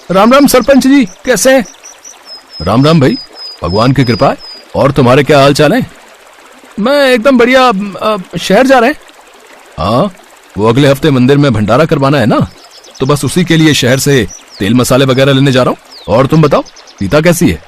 राम राम सरपंच जी, कैसे हैं? राम राम भाई, भगवान की कृपा है। और तुम्हारे क्या हाल चाल है? मैं एकदम बढ़िया। शहर जा रहे हैं? हाँ, वो अगले हफ्ते मंदिर में भंडारा करवाना है ना, तो बस उसी के लिए शहर से तेल मसाले वगैरह लेने जा रहा हूँ। और तुम बताओ, सीता कैसी है?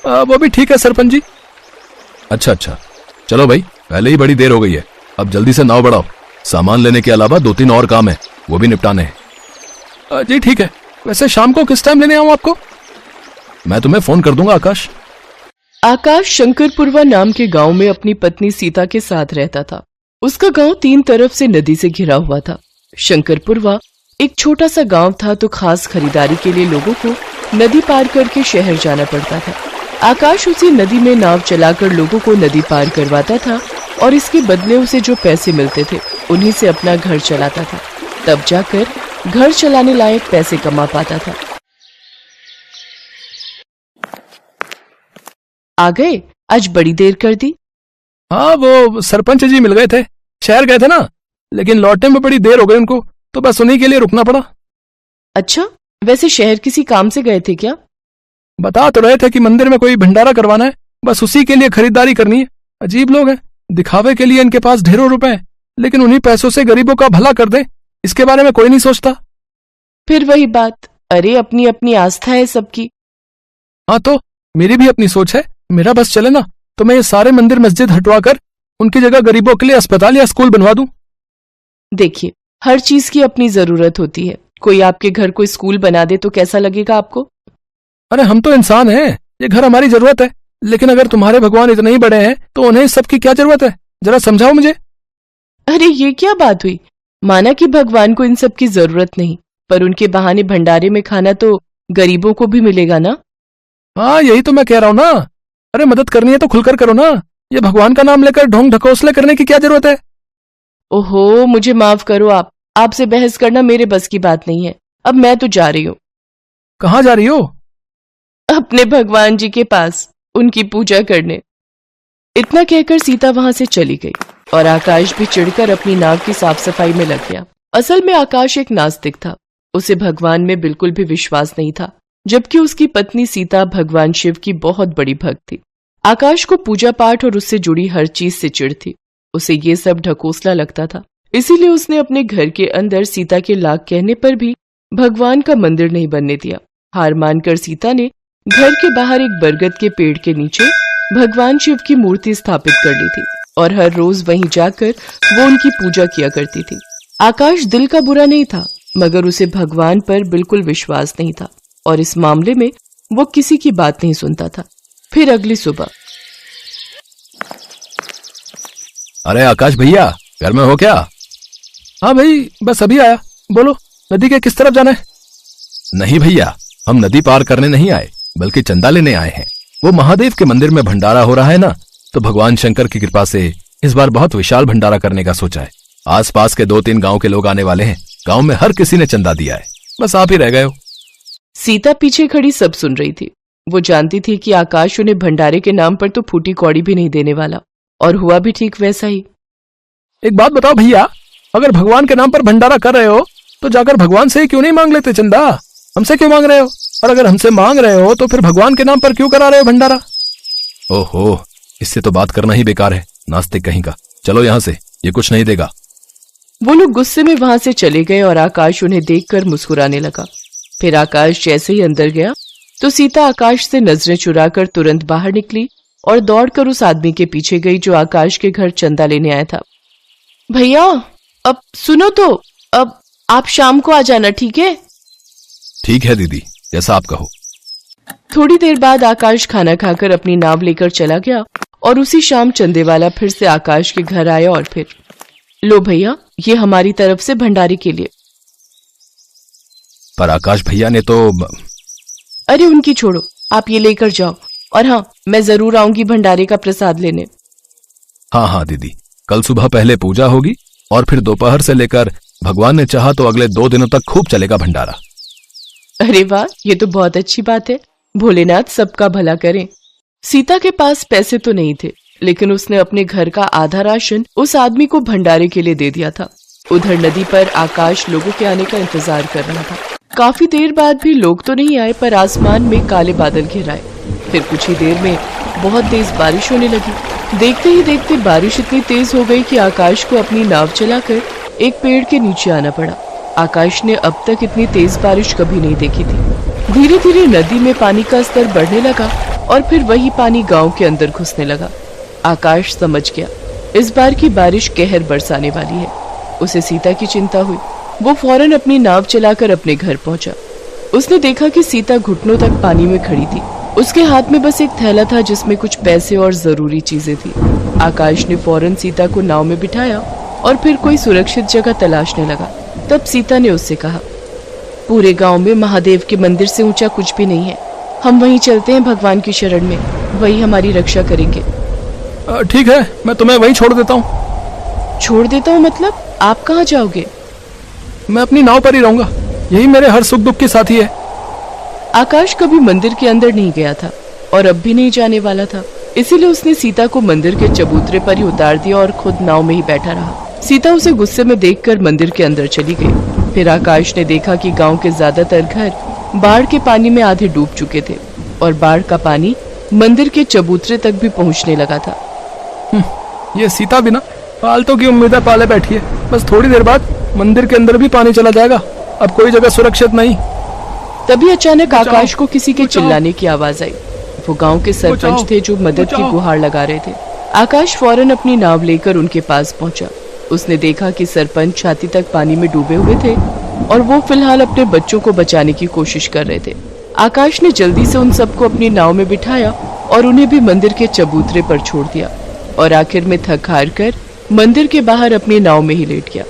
वो भी ठीक है सरपंच जी। अच्छा अच्छा, चलो भाई, पहले ही बड़ी देर हो गई है, अब जल्दी से नाव बढ़ाओ। सामान लेने के अलावा 2-3 और काम है, वो भी निपटाने हैं। जी ठीक है। वैसे शाम को किस टाइम लेने आऊं आपको? मैं तुम्हें फोन कर दूंगा आकाश। आकाश शंकरपुरवा नाम के गांव में अपनी पत्नी सीता के साथ रहता था। उसका गांव 3 तरफ से नदी से घिरा हुआ था। शंकरपुरवा एक छोटा सा गांव था, तो खास खरीदारी के लिए लोगों को नदी पार करके शहर जाना पड़ता था। आकाश उसी नदी में नाव चलाकर लोगों को नदी पार करवाता था और इसके बदले उसे जो पैसे मिलते थे उन्हीं से अपना घर चलाता था। तब जाकर घर चलाने लायक पैसे कमा पाता था। आ गए? आज बड़ी देर कर दी। हाँ, वो सरपंच जी मिल गए थे, शहर गए थे ना, लेकिन लौटने में बड़ी देर हो गई उनको, तो बस उन्हीं के लिए रुकना पड़ा। अच्छा, वैसे शहर किसी काम से गए थे क्या? बता तो रहे थे कि मंदिर में कोई भंडारा करवाना है, बस उसी के लिए खरीदारी करनी है। अजीब लोग हैं, दिखावे के लिए इनके पास ढेरों रुपए हैं, लेकिन उन्हीं पैसों से गरीबों का भला कर दे, इसके बारे में कोई नहीं सोचता। फिर वही बात, अरे अपनी अपनी आस्था है सबकी। हाँ, तो मेरी भी अपनी सोच है। मेरा बस चले ना, तो मैं ये सारे मंदिर मस्जिद हटवाकर उनकी जगह गरीबों के लिए अस्पताल या स्कूल बनवा दूं। देखिए, हर चीज की अपनी जरूरत होती है। कोई आपके घर को स्कूल बना दे तो कैसा लगेगा आपको? अरे हम तो इंसान हैं, ये घर हमारी जरूरत है, लेकिन अगर तुम्हारे भगवान इतने ही बड़े हैं तो उन्हें इस सब की क्या जरूरत है? जरा समझाओ मुझे। अरे ये क्या बात हुई? माना कि भगवान को इन सब की जरूरत नहीं, पर उनके बहाने भंडारे में खाना तो गरीबों को भी मिलेगा ना। हाँ, यही तो मैं कह रहा हूँ ना। अरे मदद करनी है तो खुलकर करो ना, ये भगवान का नाम लेकर ढोंग ढकोसले करने की क्या जरूरत है? ओहो, मुझे माफ करो, आपसे बहस करना मेरे बस की बात नहीं है। अब मैं तो जा रही हूँ। कहाँ जा रही हो? अपने भगवान जी के पास, उनकी पूजा करने। इतना कहकर सीता वहां से चली गई और आकाश भी चिढ़कर अपनी नाव की साफ सफाई में लग गया। असल में आकाश एक नास्तिक था, उसे भगवान में बिल्कुल भी विश्वास नहीं था, जबकि उसकी पत्नी सीता भगवान शिव की बहुत बड़ी भक्त थी। आकाश को पूजा पाठ और उससे जुड़ी हर चीज से चिढ़ थी। उसे ये सब ढकोसला लगता था, इसीलिए उसने अपने घर के अंदर सीता के लाख कहने पर भी भगवान का मंदिर नहीं बनने दिया। हार मानकर सीता ने घर के बाहर एक बरगद के पेड़ के नीचे भगवान शिव की मूर्ति स्थापित कर ली थी और हर रोज वहीं जाकर वो उनकी पूजा किया करती थी। आकाश दिल का बुरा नहीं था, मगर उसे भगवान पर बिल्कुल विश्वास नहीं था और इस मामले में वो किसी की बात नहीं सुनता था। फिर अगली सुबह। अरे आकाश भैया, घर में हो क्या? हाँ भाई, बस अभी आया। बोलो, नदी के किस तरफ जाना है? नहीं भैया, हम नदी पार करने नहीं आए, बल्कि चंदा लेने आए हैं। वो महादेव के मंदिर में भंडारा हो रहा है ना, तो भगवान शंकर की कृपा से इस बार बहुत विशाल भंडारा करने का सोचा है। आसपास के 2-3 गांव के लोग आने वाले हैं। गांव में हर किसी ने चंदा दिया है, बस आप ही रह गए हो। सीता पीछे खड़ी सब सुन रही थी। वो जानती थी कि आकाश उन्हें भंडारे के नाम पर तो फूटी कौड़ी भी नहीं देने वाला, और हुआ भी ठीक वैसा ही। एक बात बताओ भैया, अगर भगवान के नाम पर भंडारा कर रहे हो तो जाकर भगवान से ही क्यों नहीं मांग लेते चंदा? हमसे क्यों मांग रहे हो? और अगर हमसे मांग रहे हो तो फिर भगवान के नाम पर क्यों करा रहे हो भंडारा? ओहो, इससे तो बात करना ही बेकार है, नास्तिक कहीं का। चलो यहाँ से, ये कुछ नहीं देगा। वो लोग गुस्से में वहां से चले गए और आकाश उन्हें देखकर मुस्कुराने लगा। फिर आकाश जैसे ही अंदर गया तो सीता आकाश से नजरें चुराकर तुरंत बाहर निकली और दौड़कर उस आदमी के पीछे गई जो आकाश के घर चंदा लेने आया था। भैया, अब सुनो तो, अब आप शाम को आ जाना, ठीक है? ठीक है दीदी, जैसा आप कहो। थोड़ी देर बाद आकाश खाना खाकर अपनी नाव लेकर चला गया और उसी शाम चंदे वाला फिर से आकाश के घर आया और फिर, लो भैया, ये हमारी तरफ से भंडारे के लिए। पर आकाश भैया ने तो। अरे उनकी छोड़ो, आप ये लेकर जाओ, और हाँ, मैं जरूर आऊंगी भंडारे का प्रसाद लेने। हाँ हाँ दीदी, कल सुबह पहले पूजा होगी और फिर दोपहर से लेकर भगवान ने चाहा तो अगले 2 दिनों तक खूब चलेगा भंडारा। अरे वाह, ये तो बहुत अच्छी बात है। भोलेनाथ सबका भला करें। सीता के पास पैसे तो नहीं थे, लेकिन उसने अपने घर का आधा राशन उस आदमी को भंडारे के लिए दे दिया था। उधर नदी पर आकाश लोगों के आने का इंतजार कर रहा था। काफी देर बाद भी लोग तो नहीं आए, पर आसमान में काले बादल घिर आए। फिर कुछ ही देर में बहुत तेज बारिश होने लगी। देखते ही देखते बारिश इतनी तेज हो गई कि आकाश को अपनी नाव चलाकर एक पेड़ के नीचे आना पड़ा। आकाश ने अब तक इतनी तेज बारिश कभी नहीं देखी थी। धीरे धीरे नदी में पानी का स्तर बढ़ने लगा और फिर वही पानी गांव के अंदर घुसने लगा। आकाश समझ गया इस बार की बारिश कहर बरसाने वाली है। उसे सीता की चिंता हुई। वो फौरन अपनी नाव चलाकर अपने घर पहुंचा। उसने देखा कि सीता घुटनों तक पानी में खड़ी थी। उसके हाथ में बस एक थैला था जिसमें कुछ पैसे और जरूरी चीजें थी। आकाश ने फौरन सीता को नाव में बिठाया और फिर कोई सुरक्षित जगह तलाशने लगा। तब सीता ने उससे कहा, पूरे गांव में महादेव के मंदिर से ऊंचा कुछ भी नहीं है। हम वहीं चलते हैं भगवान की शरण में, वही हमारी रक्षा करेंगे। ठीक है, मैं तुम्हें वहीं छोड़ देता हूँ। छोड़ देता हूँ मतलब? आप कहाँ जाओगे? मैं अपनी नाव पर ही रहूंगा, यही मेरे हर सुख दुख के साथी है। आकाश कभी मंदिर के अंदर नहीं गया था और अब भी नहीं जाने वाला था, इसीलिए उसने सीता को मंदिर के चबूतरे पर ही उतार दिया और खुद नाव में ही बैठा रहा। सीता उसे गुस्से में देखकर मंदिर के अंदर चली गई। फिर आकाश ने देखा कि गांव के ज्यादातर घर बाढ़ के पानी में आधे डूब चुके थे और बाढ़ का पानी मंदिर के चबूतरे तक भी पहुंचने लगा था। ये सीता बिना फालतू की उम्मीदें पाले बैठी है। बस थोड़ी देर बाद मंदिर के अंदर भी पानी चला जाएगा, अब कोई जगह सुरक्षित नहीं। तभी अचानक आकाश को किसी के चिल्लाने की आवाज आई। वो गांव के सरपंच थे जो मदद की गुहार लगा रहे थे। आकाश फौरन अपनी नाव लेकर उनके पास पहुंचा। उसने देखा कि सरपंच छाती तक पानी में डूबे हुए थे और वो फिलहाल अपने बच्चों को बचाने की कोशिश कर रहे थे। आकाश ने जल्दी से उन सबको अपनी नाव में बिठाया और उन्हें भी मंदिर के चबूतरे पर छोड़ दिया और आखिर में थक हार कर मंदिर के बाहर अपनी नाव में ही लेट गया।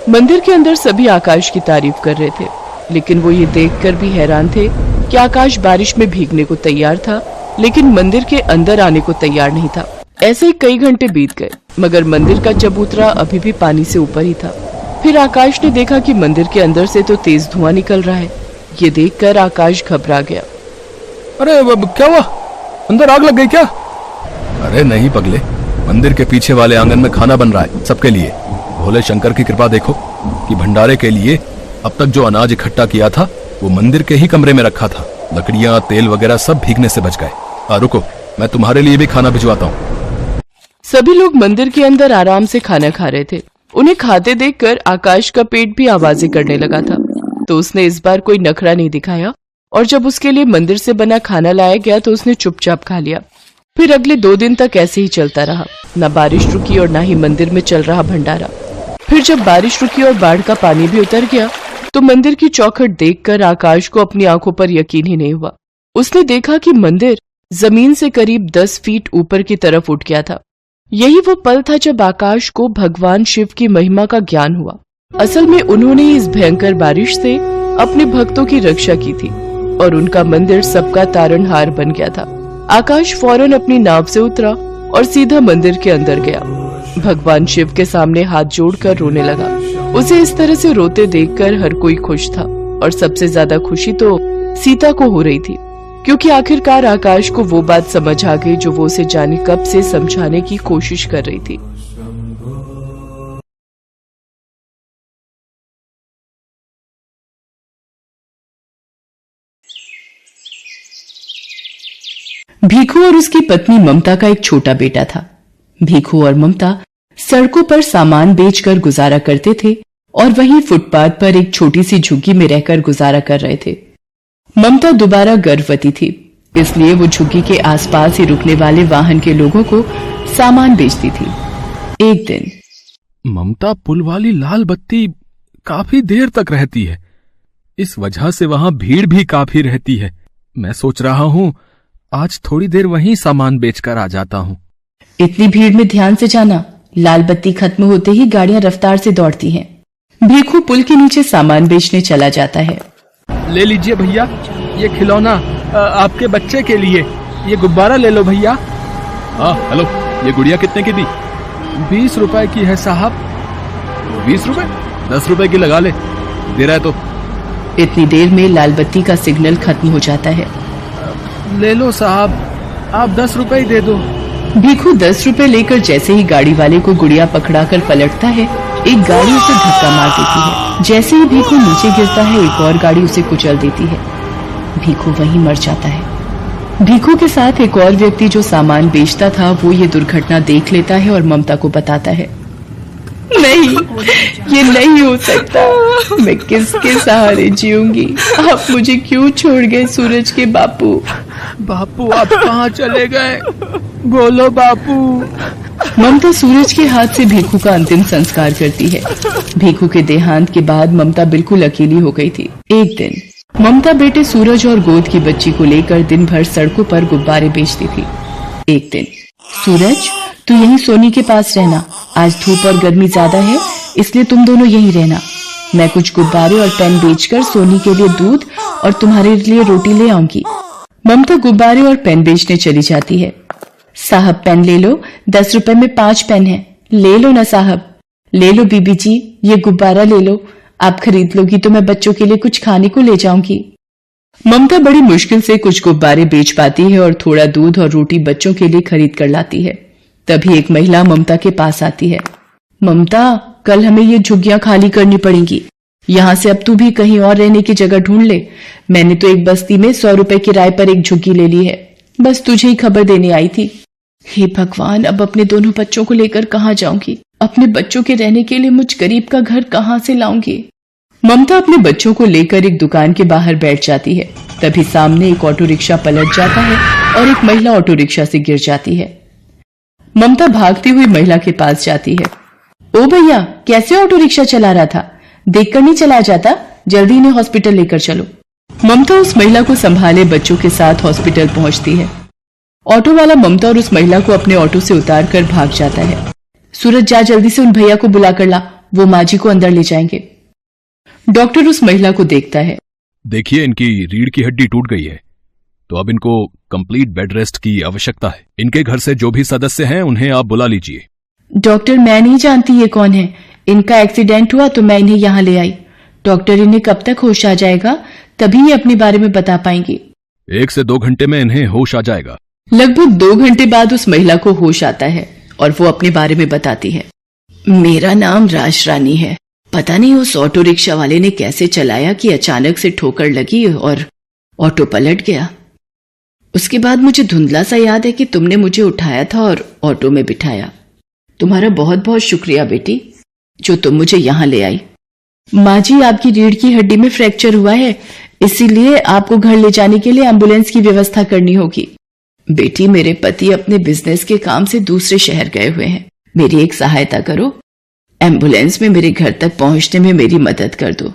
मंदिर के अंदर सभी आकाश की तारीफ कर रहे थे, लेकिन वो ये देखकर भी हैरान थे कि आकाश बारिश में भीगने को तैयार था, लेकिन मंदिर के अंदर आने को तैयार नहीं था। ऐसे ही कई घंटे बीत गए, मगर मंदिर का चबूतरा अभी भी पानी से ऊपर ही था। फिर आकाश ने देखा कि मंदिर के अंदर से तो तेज धुआं निकल रहा है। ये देखकर आकाश घबरा गया। अरे क्या हुआ? अंदर आग लग गई क्या? अरे नहीं पगले, मंदिर के पीछे वाले आंगन में खाना बन रहा है सबके लिए। भोले शंकर की कृपा देखो कि भंडारे के लिए अब तक जो अनाज इकट्ठा किया था वो मंदिर के ही कमरे में रखा था। लकड़ियां, तेल वगैरह सब भीगने से बच गए। रुको, मैं तुम्हारे लिए भी खाना भिजवाता हूँ। सभी लोग मंदिर के अंदर आराम से खाना खा रहे थे। उन्हें खाते देखकर आकाश का पेट भी आवाजें करने लगा था, तो उसने इस बार कोई नखरा नहीं दिखाया और जब उसके लिए मंदिर से बना खाना लाया गया तो उसने चुपचाप खा लिया। फिर अगले 2 दिन तक ऐसे ही चलता रहा। न बारिश रुकी और न ही मंदिर में चल रहा भंडारा। फिर जब बारिश रुकी और बाढ़ का पानी भी उतर गया तो मंदिर की चौखट देखकर आकाश को अपनी आंखों पर यकीन ही नहीं हुआ। उसने देखा कि मंदिर जमीन से करीब 10 फीट ऊपर की तरफ उठ गया था। यही वो पल था जब आकाश को भगवान शिव की महिमा का ज्ञान हुआ। असल में उन्होंने इस भयंकर बारिश से अपने भक्तों की रक्षा की थी और उनका मंदिर सबका तारणहार बन गया था। आकाश फौरन अपनी नाव से उतरा और सीधा मंदिर के अंदर गया। भगवान शिव के सामने हाथ जोड़कर रोने लगा। उसे इस तरह से रोते देखकर हर कोई खुश था और सबसे ज्यादा खुशी तो सीता को हो रही थी, क्योंकि आखिरकार आकाश को वो बात समझ आ गई जो वो उसे जाने कब से समझाने की कोशिश कर रही थी। भीखू और उसकी पत्नी ममता का एक छोटा बेटा था। भीखू और ममता सड़कों पर सामान बेचकर गुजारा करते थे और वहीं फुटपाथ पर एक छोटी सी झुग्गी में रहकर गुजारा कर रहे थे। ममता दोबारा गर्भवती थी, इसलिए वो झुग्गी के आसपास ही रुकने वाले वाहन के लोगों को सामान बेचती थी। एक दिन ममता पुल वाली लाल बत्ती काफी देर तक रहती है, इस वजह से वहां भीड़ भी काफी रहती है। मैं सोच रहा हूँ आज थोड़ी देर वहीं सामान बेचकर आ जाता हूँ। इतनी भीड़ में ध्यान से जाना, लाल बत्ती खत्म होते ही गाड़ियां रफ्तार से दौड़ती हैं। भीखू पुल के नीचे सामान बेचने चला जाता है। ले लीजिए भैया, ये खिलौना आपके बच्चे के लिए। ये गुब्बारा ले लो भैया। हाँ हेलो, ये गुड़िया कितने की दी? 20 रुपए की है साहब। 20 रुपए? 10 रुपए की लगा ले, दे रहा है तो। इतनी देर में लाल बत्ती का सिग्नल खत्म हो जाता है। ले लो साहब, आप 10 रुपए ही दे दो। भीखू 10 रुपए लेकर जैसे ही गाड़ी वाले को गुड़िया पकड़ाकर पलटता है, एक गाड़ी उसे धक्का मार देती है। जैसे ही भीखू नीचे गिरता है, एक और गाड़ी उसे कुचल देती है। भीखू वहीं मर जाता है। भीखू के साथ एक और व्यक्ति जो सामान बेचता था, वो ये दुर्घटना देख लेता है और ममता को बताता है, नहीं, ये नहीं हो सकता। मैं किसके सहारे जीऊंगी? आप मुझे क्यों छोड़ गए सूरज के बापू? बापू आप कहाँ चले गए? बोलो बापू। ममता सूरज के हाथ से भीखू का अंतिम संस्कार करती है। भीखू के देहांत के बाद ममता बिल्कुल अकेली हो गई थी। एक दिन ममता बेटे सूरज और गोद की बच्ची को लेकर दिन भर सड़कों पर गुब्बारे बेचती थी। एक दिन, सूरज तू यहीं सोनी के पास रहना, आज धूप और गर्मी ज्यादा है, इसलिए तुम दोनों यहीं रहना। मैं कुछ गुब्बारे और पेन बेचकर सोनी के लिए दूध और तुम्हारे लिए रोटी ले आऊंगी। ममता गुब्बारे और पेन बेचने चली जाती है। साहब पेन ले लो, 10 रुपए में 5 पेन है, ले लो ना साहब। ले लो बीबी जी, ये गुब्बारा ले लो, आप खरीद लोगी तो मैं बच्चों के लिए कुछ खाने को ले जाऊंगी। ममता बड़ी मुश्किल से कुछ गुब्बारे बेच पाती है और थोड़ा दूध और रोटी बच्चों के लिए खरीद कर लाती है। तभी एक महिला ममता के पास आती है। ममता, कल हमें ये झुग्गियां खाली करनी पड़ेंगी, यहाँ से अब तू भी कहीं और रहने की जगह ढूंढ ले। मैंने तो एक बस्ती में 100 रुपए किराए पर एक झुग्गी ले ली है, बस तुझे ही खबर देने आई थी। हे भगवान, अब अपने दोनों बच्चों को लेकर कहाँ जाऊंगी? अपने बच्चों के रहने के लिए मुझ गरीब का घर कहाँ से लाऊंगी? ममता अपने बच्चों को लेकर एक दुकान के बाहर बैठ जाती है। तभी सामने एक ऑटो रिक्शा पलट जाता है और एक महिला ऑटो रिक्शा से गिर जाती है। ममता भागती हुई महिला के पास जाती है। ओ भैया, कैसे ऑटो रिक्शा चला रहा था? देखकर नहीं चलाया जाता? जल्दी इन्हें हॉस्पिटल लेकर चलो। ममता उस महिला को संभाले बच्चों के साथ हॉस्पिटल पहुंचती है। ऑटो वाला ममता और उस महिला को अपने ऑटो से उतार कर भाग जाता है। सूरज, जा जल्दी से उन भैया को बुला कर ला, वो माँ जी को अंदर ले जाएंगे। डॉक्टर उस महिला को देखता है। देखिए, इनकी रीढ़ की हड्डी टूट गई है, तो अब इनको कंप्लीट बेड रेस्ट की आवश्यकता है। इनके घर से जो भी सदस्य हैं उन्हें आप बुला लीजिए। डॉक्टर, मैं नहीं जानती ये कौन है। इनका एक्सीडेंट हुआ तो मैं इन्हें यहाँ ले आई। डॉक्टर, इन्हें कब तक होश आ जाएगा? तभी ये अपने बारे में बता पाएंगी। 1 से 2 घंटे में इन्हें होश आ जाएगा। लगभग 2 घंटे बाद उस महिला को होश आता है और वो अपने बारे में बताती है। मेरा नाम राज रानी है। पता नहीं उस ऑटो रिक्शा वाले ने कैसे चलाया कि अचानक से ठोकर लगी और ऑटो पलट गया। उसके बाद मुझे धुंधला सा याद है कि तुमने मुझे उठाया था और ऑटो में बिठाया। तुम्हारा बहुत बहुत शुक्रिया बेटी, जो तुम मुझे यहाँ ले आई। माँ जी, आपकी रीढ़ की हड्डी में फ्रैक्चर हुआ है, इसीलिए आपको घर ले जाने के लिए एम्बुलेंस की व्यवस्था करनी होगी। बेटी, मेरे पति अपने बिजनेस के काम से दूसरे शहर गए हुए हैं, मेरी एक सहायता करो। एम्बुलेंस में मेरे घर तक पहुंचने में मेरी मदद कर दो।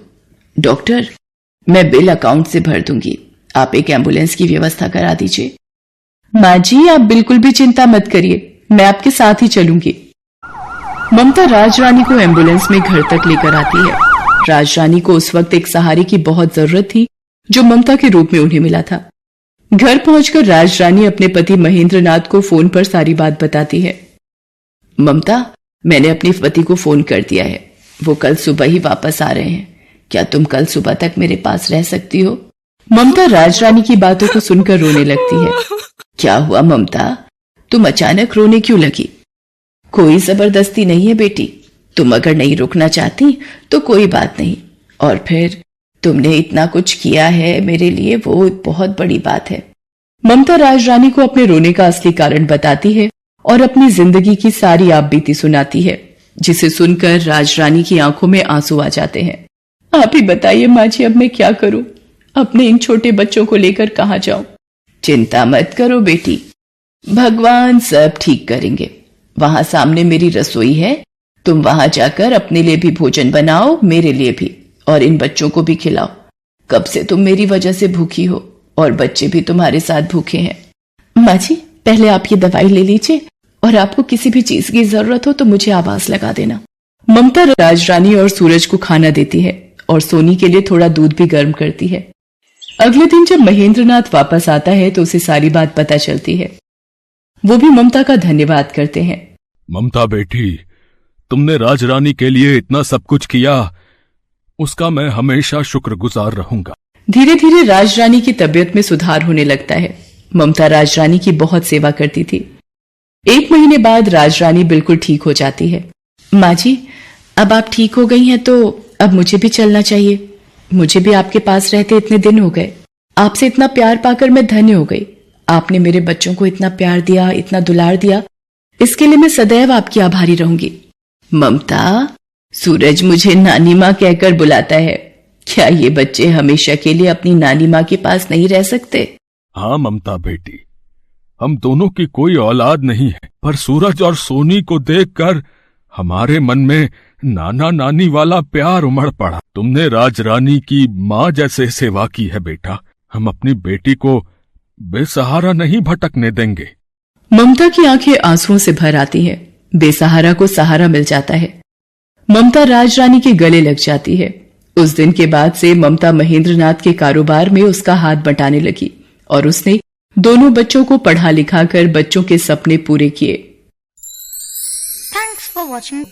डॉक्टर, मैं बिल अकाउंट से भर दूंगी, आप एक एम्बुलेंस की व्यवस्था करा दीजिए। माँ जी, आप बिल्कुल भी चिंता मत करिए, मैं आपके साथ ही चलूंगी। ममता राज रानी को एम्बुलेंस में घर तक लेकर आती है। राज रानी को उस वक्त एक सहारे की बहुत जरूरत थी, जो ममता के रूप में उन्हें मिला था। घर पहुंचकर राज रानी अपने पति महेंद्र नाथ को फोन पर सारी बात बताती है। ममता, मैंने अपने पति को फोन कर दिया है, वो कल सुबह ही वापस आ रहे हैं। क्या तुम कल सुबह तक मेरे पास रह सकती हो? ममता राज रानी की बातों को सुनकर रोने लगती है। क्या हुआ ममता, तुम अचानक रोने क्यों लगी? कोई जबरदस्ती नहीं है बेटी, तुम अगर नहीं रुकना चाहती तो कोई बात नहीं, और फिर तुमने इतना कुछ किया है मेरे लिए, वो बहुत बड़ी बात है। ममता राज रानी को अपने रोने का असली कारण बताती है और अपनी जिंदगी की सारी आपबीती सुनाती है, जिसे सुनकर राज रानी की आंखों में आंसू आ जाते हैं। आप ही बताइए माँ जी, अब मैं क्या करूं? अपने इन छोटे बच्चों को लेकर कहाँ जाऊं? चिंता मत करो बेटी, भगवान सब ठीक करेंगे। वहां सामने मेरी रसोई है, तुम वहां जाकर अपने लिए भी भोजन बनाओ, मेरे लिए भी, और इन बच्चों को भी खिलाओ। कब से तुम मेरी वजह से भूखी हो और बच्चे भी तुम्हारे साथ भूखे हैं। माँ जी, पहले आप ये दवाई ले लीजिए, और आपको किसी भी चीज की जरूरत हो तो मुझे आवाज लगा देना। ममता राज रानी और सूरज को खाना देती है और सोनी के लिए थोड़ा दूध भी गर्म करती है। अगले दिन जब महेंद्र नाथ वापस आता है तो उसे सारी बात पता चलती है। वो भी ममता का धन्यवाद करते हैं। ममता बेटी, तुमने राज रानी के लिए इतना सब कुछ किया, उसका मैं हमेशा शुक्रगुजार रहूंगा। धीरे धीरे राज रानी की तबीयत में सुधार होने लगता है। ममता राज रानी की बहुत सेवा करती थी। 1 महीने बाद राज रानी बिल्कुल ठीक हो जाती है। माँ जी, अब आप ठीक हो गई हैं तो अब मुझे भी चलना चाहिए। मुझे भी आपके पास रहते इतने दिन हो गए। आपसे इतना प्यार पाकर मैं धन्य हो गई। आपने मेरे बच्चों को इतना प्यार दिया, इतना दुलार दिया, इसके लिए मैं सदैव आपकी आभारी रहूंगी। ममता, सूरज मुझे नानी माँ कहकर बुलाता है। क्या ये बच्चे हमेशा के लिए अपनी नानी माँ के पास नहीं रह सकते? हाँ ममता बेटी, हम दोनों की कोई औलाद नहीं है, पर सूरज और सोनी को देखकर हमारे मन में नाना नानी वाला प्यार उमड़ पड़ा। तुमने राजरानी की माँ जैसे सेवा की है बेटा। हम अपनी बेटी को बेसहारा नहीं भटकने देंगे। ममता की आंखें आंसुओं से भर आती हैं। बेसहारा को सहारा मिल जाता है। ममता राजरानी के गले लग जाती है। उस दिन के बाद से ममता महेंद्रनाथ के कारोबार में उसका हाथ बंटाने लगी और उसने दोनों बच्चों को पढ़ा लिखा कर बच्चों के सपने पूरे किए। Thanks for watching.